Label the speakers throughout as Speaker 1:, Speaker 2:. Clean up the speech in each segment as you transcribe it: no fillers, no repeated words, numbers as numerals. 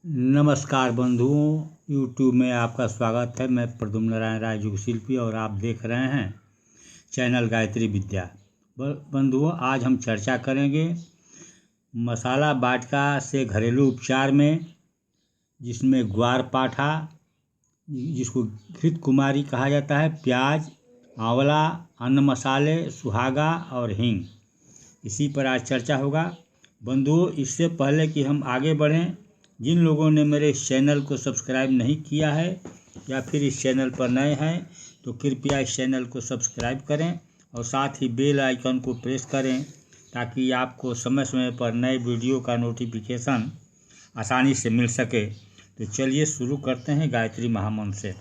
Speaker 1: नमस्कार बंधुओं, यूट्यूब में आपका स्वागत है। मैं प्रद्युम्न नारायण राय युग शिल्पी और आप देख रहे हैं चैनल गायत्री विद्या। बंधुओं, आज हम चर्चा करेंगे मसाला वाटिका से घरेलू उपचार में, जिसमें ग्वारपाठा, जिसको घृत कुमारी कहा जाता है, प्याज, आंवला, अन्न मसाले, सुहागा और हींग, इसी पर आज चर्चा होगा। बंधुओं, इससे पहले कि हम आगे बढ़ें, जिन लोगों ने मेरे इस चैनल को सब्सक्राइब नहीं किया है या फिर इस चैनल पर नए हैं तो कृपया इस चैनल को सब्सक्राइब करें और साथ ही बेल आइकन को प्रेस करें ताकि आपको समय समय पर नए वीडियो का नोटिफिकेशन आसानी से मिल सके। तो चलिए शुरू करते हैं गायत्री महामंत्र से।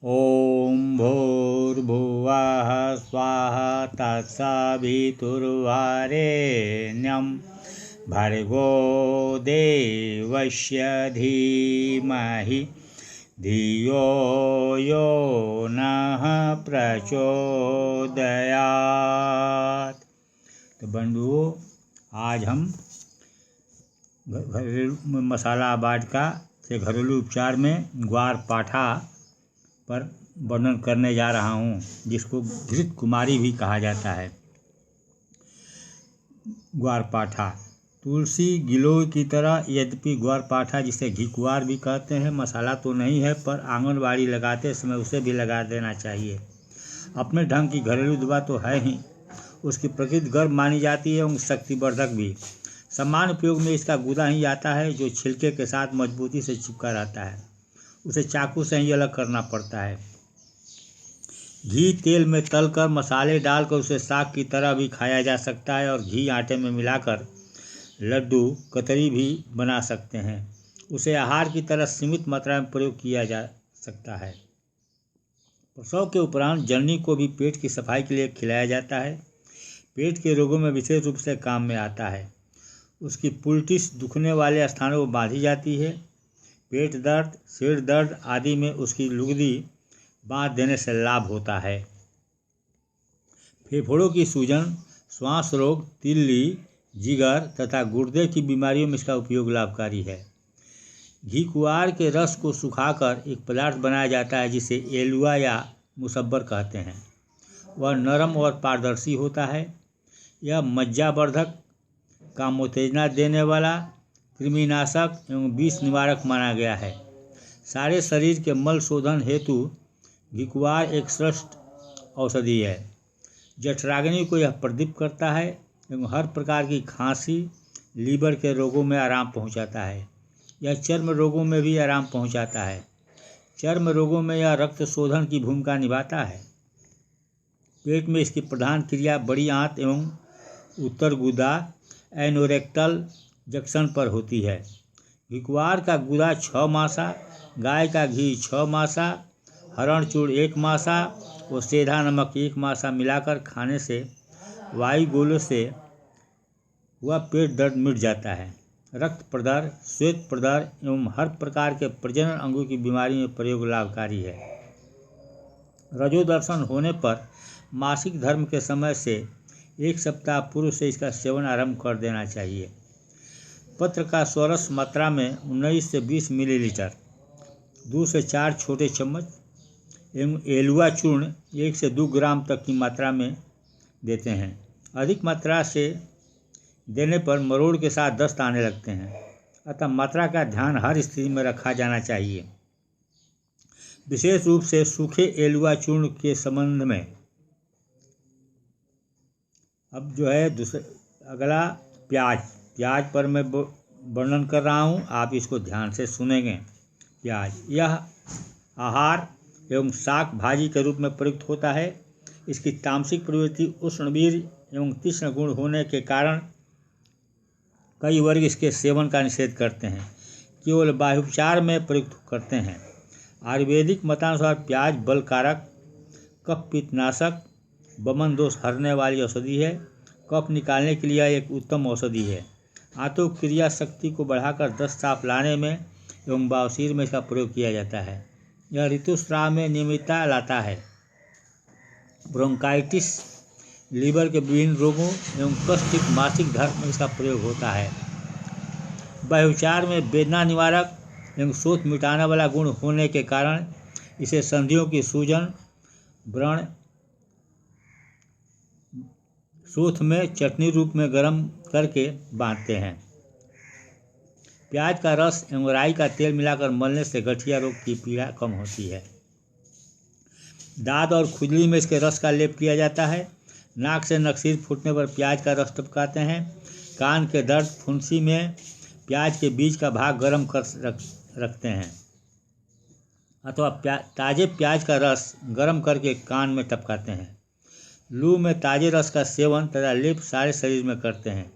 Speaker 1: ओम भूर्भुवः स्वाहा तत्सवितुर्वरेण्यं भर्गो देवस्य धीमहि धियो यो नः प्रचोदयात्। तो बंधुओं, आज हम घरेलू मसाला वाटिका से घरेलू उपचार में ग्वारपाठा पर वर्णन करने जा रहा हूँ, जिसको घृत कुमारी भी कहा जाता है। ग्वारपाठा तुलसी गिलोय की तरह, यद्यपि ग्वारपाठा जिसे घिकुआर भी कहते हैं, मसाला तो नहीं है, पर आंगनबाड़ी लगाते समय उसे भी लगा देना चाहिए। अपने ढंग की घरेलू दवा तो है ही, उसकी प्रकृति गर्म मानी जाती है एवं शक्तिवर्धक भी। सामान्य उपयोग में इसका गूदा ही आता है, जो छिलके के साथ मजबूती से चिपका रहता है। उसे चाकू से ही अलग करना पड़ता है। घी तेल में तलकर मसाले डालकर उसे साग की तरह भी खाया जा सकता है और घी आटे में मिलाकर लड्डू कतरी भी बना सकते हैं। उसे आहार की तरह सीमित मात्रा में प्रयोग किया जा सकता है। प्रसव के उपरांत जननी को भी पेट की सफाई के लिए खिलाया जाता है। पेट के रोगों में विशेष रूप से काम में आता है। उसकी पुलटिस दुखने वाले स्थानों को बांधी जाती है। पेट दर्द, सिर दर्द आदि में उसकी लुगदी बांध देने से लाभ होता है। फेफड़ों की सूजन, श्वास रोग, तिल्ली, जिगर तथा गुर्दे की बीमारियों में इसका उपयोग लाभकारी है। घिकुआर के रस को सुखाकर एक पदार्थ बनाया जाता है जिसे एलुआ या मुसब्बर कहते हैं। वह नरम और पारदर्शी होता है। यह मज्जावर्धक, कामोत्तेजना देने वाला, कृमिनाशक एवं विष निवारक माना गया है। सारे शरीर के मल शोधन हेतु घिकुआर एक श्रेष्ठ औषधि है। जठराग्नि को यह प्रदीप्त करता है एवं हर प्रकार की खांसी, लीवर के रोगों में आराम पहुंचाता है। यह चर्म रोगों में भी आराम पहुंचाता है। चर्म रोगों में यह रक्त शोधन की भूमिका निभाता है। पेट में इसकी प्रधान क्रिया बड़ी आंत एवं उत्तर गुदा एनोरेक्टल जंक्शन पर होती है। घिकुआर का गुदा 6 मासा, गाय का घी 6 मासा, हरण चूर्ण 1 मासा और सेंधा नमक 1 मासा मिलाकर खाने से वायु गोलों से हुआ पेट दर्द मिट जाता है। रक्त प्रदर, श्वेत प्रदर एवं हर प्रकार के प्रजनन अंगों की बीमारी में प्रयोग लाभकारी है। रजोदर्शन होने पर मासिक धर्म के समय से 1 सप्ताह पूर्व से इसका सेवन आरंभ कर देना चाहिए। पत्र का स्वरस मात्रा में 19 से 20 मिलीलीटर, 2 से 4 छोटे चम्मच एवं एलुआ चूर्ण 1 से 2 ग्राम तक की मात्रा में देते हैं। अधिक मात्रा से देने पर मरोड़ के साथ दस्त आने लगते हैं, अतः मात्रा का ध्यान हर स्थिति में रखा जाना चाहिए। विशेष रूप से सूखे एलुआ चूर्ण के संबंध में अब जो है अगला प्याज पर मैं वर्णन कर रहा हूँ, आप इसको ध्यान से सुनेंगे। प्याज यह आहार एवं शाक भाजी के रूप में प्रयुक्त होता है। इसकी तामसिक प्रवृत्ति, उष्णवीर एवं तीक्ष्ण गुण होने के कारण कई वर्ग इसके सेवन का निषेध करते हैं, केवल बाह्योपचार में प्रयुक्त करते हैं। आयुर्वेदिक मतानुसार प्याज बलकारक, कफ पित्तनाशक, वमन दोष हरने वाली औषधि है। कफ निकालने के लिए एक उत्तम औषधि है। आंतों की क्रिया शक्ति को बढ़ाकर दस्त साफ लाने में एवं बवासीर में इसका प्रयोग किया जाता है। यह ऋतुस्राव में नियमितता लाता है। ब्रोंकाइटिस, लीवर के विभिन्न रोगों एवं कष्टयुक्त मासिक धर्म में इसका प्रयोग होता है। बाह्योपचार में वेदना निवारक एवं शोथ मिटाने वाला गुण होने के कारण इसे संधियों की सूजन, व्रण, शोथ में चटनी रूप में गर्म करके बांधते हैं। प्याज का रस एवं राई का तेल मिलाकर मलने से गठिया रोग की पीड़ा कम होती है। दांत और खुजली में इसके रस का लेप किया जाता है। नाक से नक्सीर फूटने पर प्याज का रस टपकाते हैं। कान के दर्द, फुंसी में प्याज के बीज का भाग गर्म कर रखते हैं अथवा ताजे प्याज का रस गर्म करके कान में टपकाते हैं। लू में ताजे रस का सेवन तथा लेप सारे शरीर में करते हैं।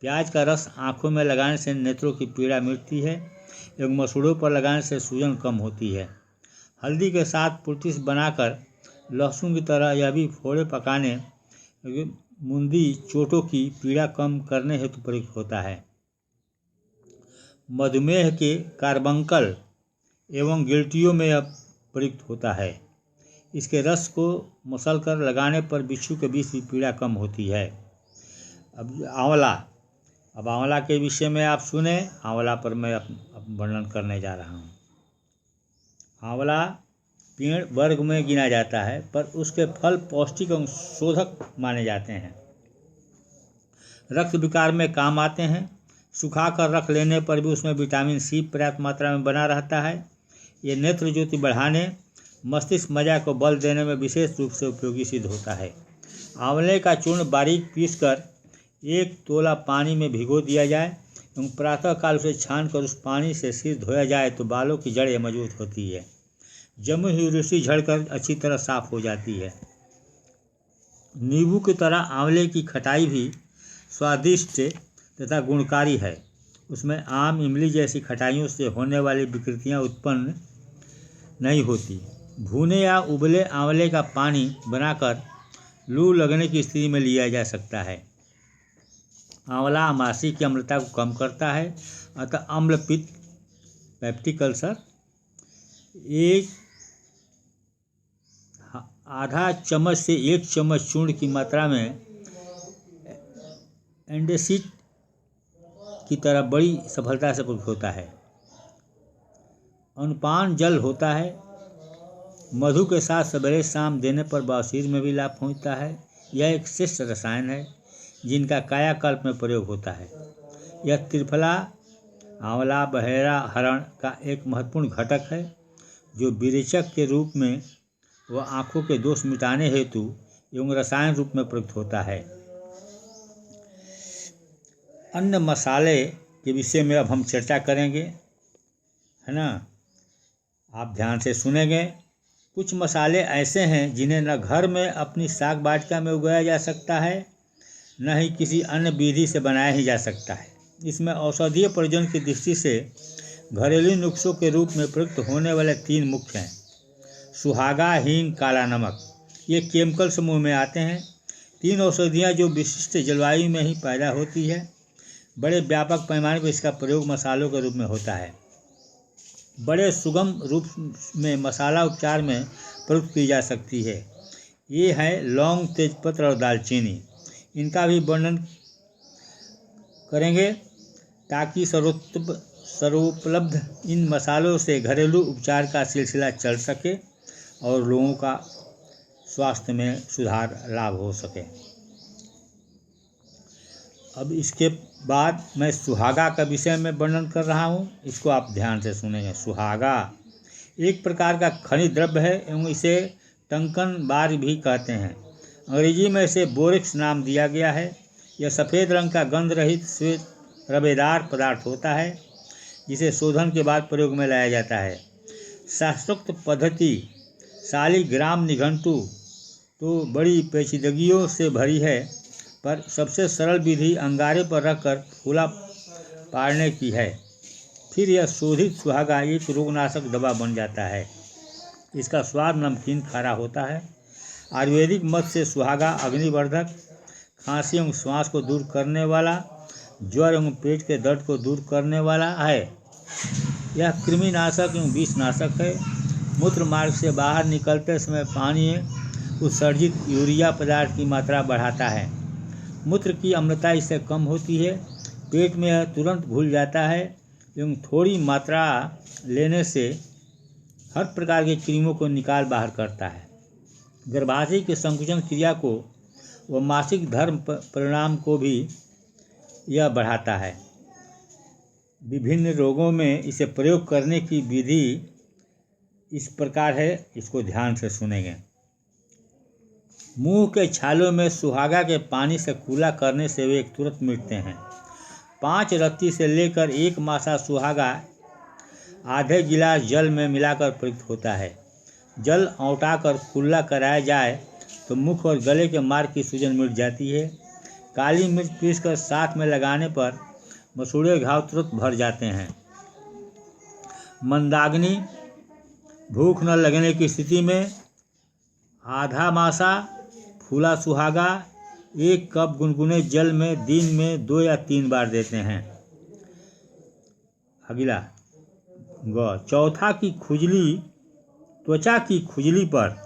Speaker 1: प्याज का रस आँखों में लगाने से नेत्रों की पीड़ा मिटती है एवं मसूड़ों पर लगाने से सूजन कम होती है। हल्दी के साथ पुर्तिस बनाकर लहसुन की तरह यह भी फोड़े पकाने मुंदी चोटों की पीड़ा कम करने हेतु प्रयुक्त होता है। मधुमेह के कार्बंकल एवं गिल्टियों में यह प्रयुक्त होता है। इसके रस को मसलकर लगाने पर बिच्छू के बीच की पीड़ा कम होती है। अब आंवला के विषय में आप सुने। आंवला पर मैं वर्णन करने जा रहा हूँ। आंवला पेड़ वर्ग में गिना जाता है, पर उसके फल पौष्टिक एवं शोधक माने जाते हैं। रक्त विकार में काम आते हैं। सुखा कर रख लेने पर भी उसमें विटामिन सी पर्याप्त मात्रा में बना रहता है। ये नेत्र ज्योति बढ़ाने, मस्तिष्क मज्जा को बल देने में विशेष रूप से उपयोगी सिद्ध होता है। आंवले का चूर्ण बारीक पीसकर 1 तोला पानी में भिगो दिया जाए एवं प्रातःकाल उसे छानकर उस पानी से सिर धोया जाए तो बालों की जड़ें मजबूत होती है। जमी हुई रुसी झड़कर अच्छी तरह साफ हो जाती है। नींबू की तरह आंवले की खटाई भी स्वादिष्ट तथा गुणकारी है। उसमें आम, इमली जैसी खटाइयों से होने वाली विकृतियां उत्पन्न नहीं होती। भुने या उबले आंवले का पानी बनाकर लू लगने की स्थिति में लिया जा सकता है। आंवला आमाशय की अम्लता को कम करता है, अतः अम्ल पित्त, पेप्टिक अल्सर, 1/2 चम्मच से 1 चम्मच चूर्ण की मात्रा में एंडेसिड की तरह बड़ी सफलता से प्रयुक्त होता है। अनुपान जल होता है। मधु के साथ सवेरे शाम देने पर बवासीर में भी लाभ पहुँचता है। यह एक श्रेष्ठ रसायन है जिनका कायाकल्प में प्रयोग होता है। यह त्रिफला, आंवला, बहेरा, हरण का एक महत्वपूर्ण घटक है जो विरेचक के रूप में व आँखों के दोष मिटाने हेतु एवं रसायन रूप में प्रयुक्त होता है। अन्य मसाले के विषय में अब हम चर्चा करेंगे, है ना। आप ध्यान से सुनेंगे। कुछ मसाले ऐसे हैं जिन्हें न घर में अपनी साग वाटिका में उगाया जा सकता है, न ही किसी अन्य विधि से बनाया ही जा सकता है। इसमें औषधीय प्रयोजन की दृष्टि से घरेलू नुस्खों के रूप में प्रयुक्त होने वाले 3 मुख्य हैं। सुहागा, हींग, काला नमक। ये केमिकल समूह में आते हैं। 3 औषधियाँ जो विशिष्ट जलवायु में ही पैदा होती है। बड़े व्यापक पैमाने पर इसका प्रयोग मसालों के रूप में होता है। बड़े सुगम रूप में मसाला उपचार में प्रयुक्त की जा सकती है। ये है लौंग, तेजपत्र और दालचीनी। इनका भी वर्णन करेंगे ताकि सर्वोपलब्ध इन मसालों से घरेलू उपचार का सिलसिला चल सके और लोगों का स्वास्थ्य में सुधार लाभ हो सके। अब इसके बाद मैं सुहागा का विषय में वर्णन कर रहा हूँ। इसको आप ध्यान से सुनेंगे। सुहागा एक प्रकार का खनिज द्रव्य है एवं इसे टंकन बार भी कहते हैं। अंग्रेजी में इसे बोरेक्स नाम दिया गया है। यह सफ़ेद रंग का गंध रहित श्वेत रबेदार पदार्थ होता है जिसे शोधन के बाद प्रयोग में लाया जाता है। शास्त्रोक्त पद्धति शालिग्राम निघंटु तो बड़ी पेचीदगियों से भरी है, पर सबसे सरल विधि अंगारे पर रखकर फूला पाड़ने की है। फिर यह शोधित सुहागा एक रोगनाशक दवा बन जाता है। इसका स्वाद नमकीन खारा होता है। आयुर्वेदिक मत से सुहागा अग्निवर्धक, खांसी एवं श्वास को दूर करने वाला, ज्वर एवं पेट के दर्द को दूर करने वाला है। यह कृमिनाशक एवं विषनाशक है। मूत्र मार्ग से बाहर निकलते समय पानी उत्सर्जित यूरिया पदार्थ की मात्रा बढ़ाता है। मूत्र की अम्लता इससे कम होती है। पेट में यह तुरंत घुल जाता है एवं थोड़ी मात्रा लेने से हर प्रकार के कृमियों को निकाल बाहर करता है। गर्भाशय की संकुचन क्रिया को व मासिक धर्म परिणाम को भी यह बढ़ाता है। विभिन्न रोगों में इसे प्रयोग करने की विधि इस प्रकार है, इसको ध्यान से सुनेंगे। मुंह के छालों में सुहागा के पानी से कुल्ला करने से वे तुरंत मिटते हैं। 5 रत्ती से लेकर 1 मासा सुहागा आधे गिलास जल में मिलाकर प्रयुक्त होता है। जल औंटाकर कुल्ला कराया जाए तो मुख और गले के मार्ग की सूजन मिट जाती है। काली मिर्च पीसकर साथ में लगाने पर मसूड़े घाव तुरंत भर जाते हैं। मंदाग्नि, भूख न लगने की स्थिति में आधा मासा फूला सुहागा 1 कप गुनगुने जल में दिन में 2 या 3 बार देते हैं। अगला चौथा की खुजली, त्वचा की खुजली पर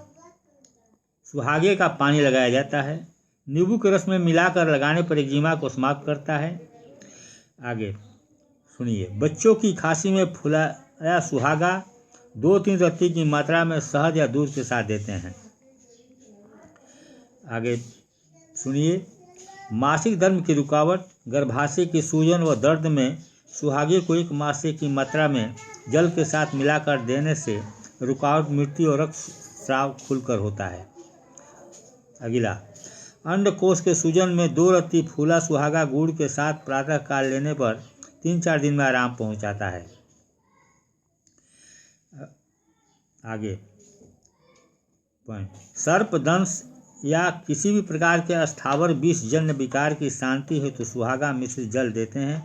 Speaker 1: सुहागे का पानी लगाया जाता है। नींबू के रस में मिलाकर लगाने पर एक्जिमा को समाप्त करता है। आगे सुनिए। बच्चों की खांसी में फुलाया सुहागा 2-3 रत्ती की मात्रा में शहद या दूध के साथ देते हैं। आगे सुनिए। मासिक धर्म की रुकावट, गर्भाशय की सूजन व दर्द में सुहागे को 1 मासे की मात्रा में जल के साथ मिलाकर देने से रुकावट मिटती और रक्त स्राव खुलकर होता है। अगला अंडकोश के सूजन में 2 रत्ती फूला सुहागा गुड़ के साथ प्रातः काल लेने पर 3-4 दिन में आराम पहुंचाता है। आगे सर्पदंश या किसी भी प्रकार के स्थावर विष जन्य विकार की शांति हेतु तो सुहागा मिश्रित जल देते हैं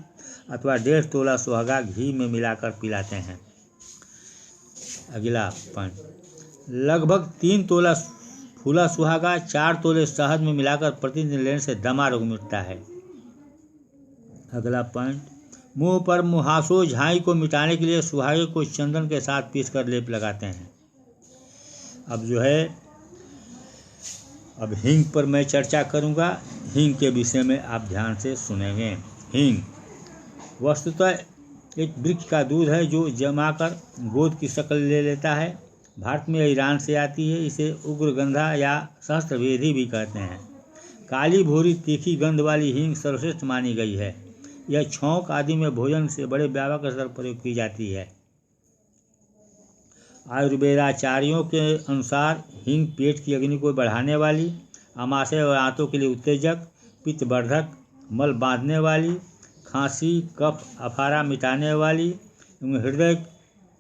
Speaker 1: अथवा 1.5 तोला सुहागा घी में मिलाकर पिलाते हैं। अगला पॉइंट, लगभग 3 तोला फूला सुहागा 4 तोले शहद में मिलाकर प्रतिदिन लेने से दमा रोग मिटता है। अगला पॉइंट, मुंह पर मुहासो झाई को मिटाने के लिए सुहागे को चंदन के साथ पीसकर लेप लगाते हैं। अब हींग पर मैं चर्चा करूंगा। हींग के विषय में आप ध्यान से सुनेंगे। हींग वस्तुतः एक वृक्ष का दूध है जो जमाकर गोद की शक्ल ले लेता है। भारत में ईरान से आती है। इसे उग्रगंधा या सहस्त्रवेदी भी कहते हैं। काली भूरी तीखी गंध वाली हींग सर्वश्रेष्ठ मानी गई है। यह छौंक आदि में भोजन से बड़े व्यापक स्तर पर प्रयोग की जाती है। आयुर्वेदाचार्यों के अनुसार हींग पेट की अग्नि को बढ़ाने वाली, आमाशय और आंतों के लिए उत्तेजक, पित्तवर्धक, मल बांधने वाली, खांसी, कफ, अफारा मिटाने वाली एवं हृदय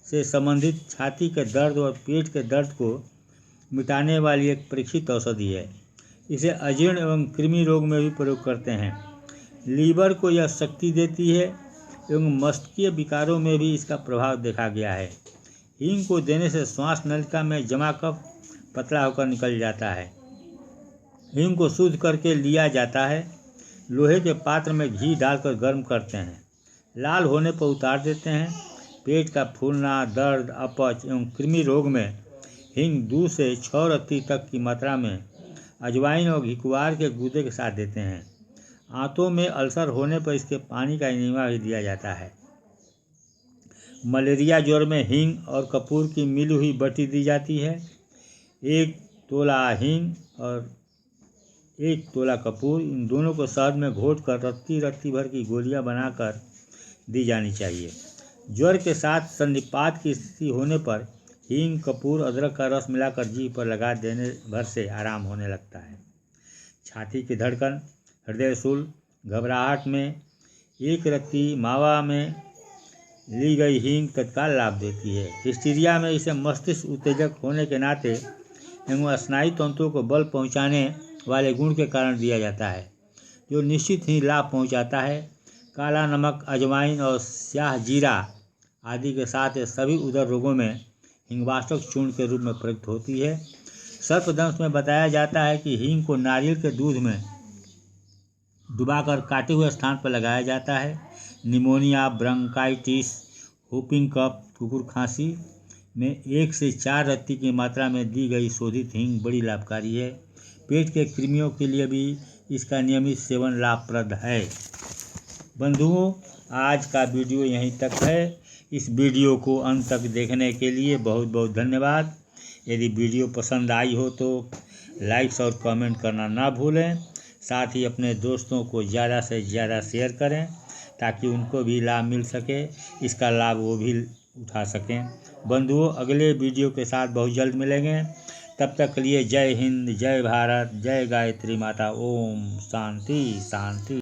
Speaker 1: से संबंधित छाती के दर्द और पेट के दर्द को मिटाने वाली एक परीक्षित औषधि है। इसे अजीर्ण एवं कृमि रोग में भी प्रयोग करते हैं। लीवर को यह शक्ति देती है एवं मस्तिष्कीय विकारों में भी इसका प्रभाव देखा गया है। हींग को देने से श्वास नलिका में जमा कफ पतला होकर निकल जाता है। हींग को शुद्ध करके लिया जाता है। लोहे के पात्र में घी डालकर गर्म करते हैं। लाल होने पर उतार देते हैं। पेट का फूलना, दर्द, अपच एवं कृमि रोग में हींग 2 से 6 रत्ती तक की मात्रा में अजवाइन और घिकुआर के गूदे के साथ देते हैं। आंतों में अल्सर होने पर इसके पानी का इनेमा भी दिया जाता है। मलेरिया ज्वर में हींग और कपूर की मिली हुई बटी दी जाती है। 1 तोला हींग और 1 तोला कपूर, इन दोनों को शहद में घोट कर रत्ती भर की गोलियां बनाकर दी जानी चाहिए। ज्वर के साथ संधिपात की स्थिति होने पर हींग, कपूर, अदरक का रस मिलाकर जीभ पर लगा देने भर से आराम होने लगता है। छाती की धड़कन, हृदय शूल, घबराहट में 1 रत्ती मावा में ली गई हींग तत्काल लाभ देती है। हिस्टीरिया में इसे मस्तिष्क उत्तेजक होने के नाते एवं स्नायु तंतुओं को बल पहुंचाने वाले गुण के कारण दिया जाता है, जो निश्चित ही लाभ पहुंचाता है। काला नमक, अजवाइन और स्याह जीरा आदि के साथ ये सभी उदर रोगों में हिंगवाष्टक चूर्ण के रूप में प्रयुक्त होती है। सर्पदंश में बताया जाता है कि हींग को नारियल के दूध में डुबाकर काटे हुए स्थान पर लगाया जाता है। निमोनिया, ब्रोंकाइटिस, हुपिंग कफ, कुकुर खांसी में 1 से 4 रत्ती की मात्रा में दी गई शोधित हींग बड़ी लाभकारी है। पेट के कृमियों के लिए भी इसका नियमित सेवन लाभप्रद है। बंधुओं, आज का वीडियो यहीं तक है। इस वीडियो को अंत तक देखने के लिए बहुत बहुत धन्यवाद। यदि वीडियो पसंद आई हो तो लाइक्स और कमेंट करना ना भूलें। साथ ही अपने दोस्तों को ज़्यादा से ज़्यादा शेयर करें ताकि उनको भी लाभ मिल सके, इसका लाभ वो भी उठा सकें। बंधुओं, अगले वीडियो के साथ बहुत जल्द मिलेंगे। तब तक के लिए जय हिंद, जय भारत, जय गायत्री माता। ओम शांति शांति।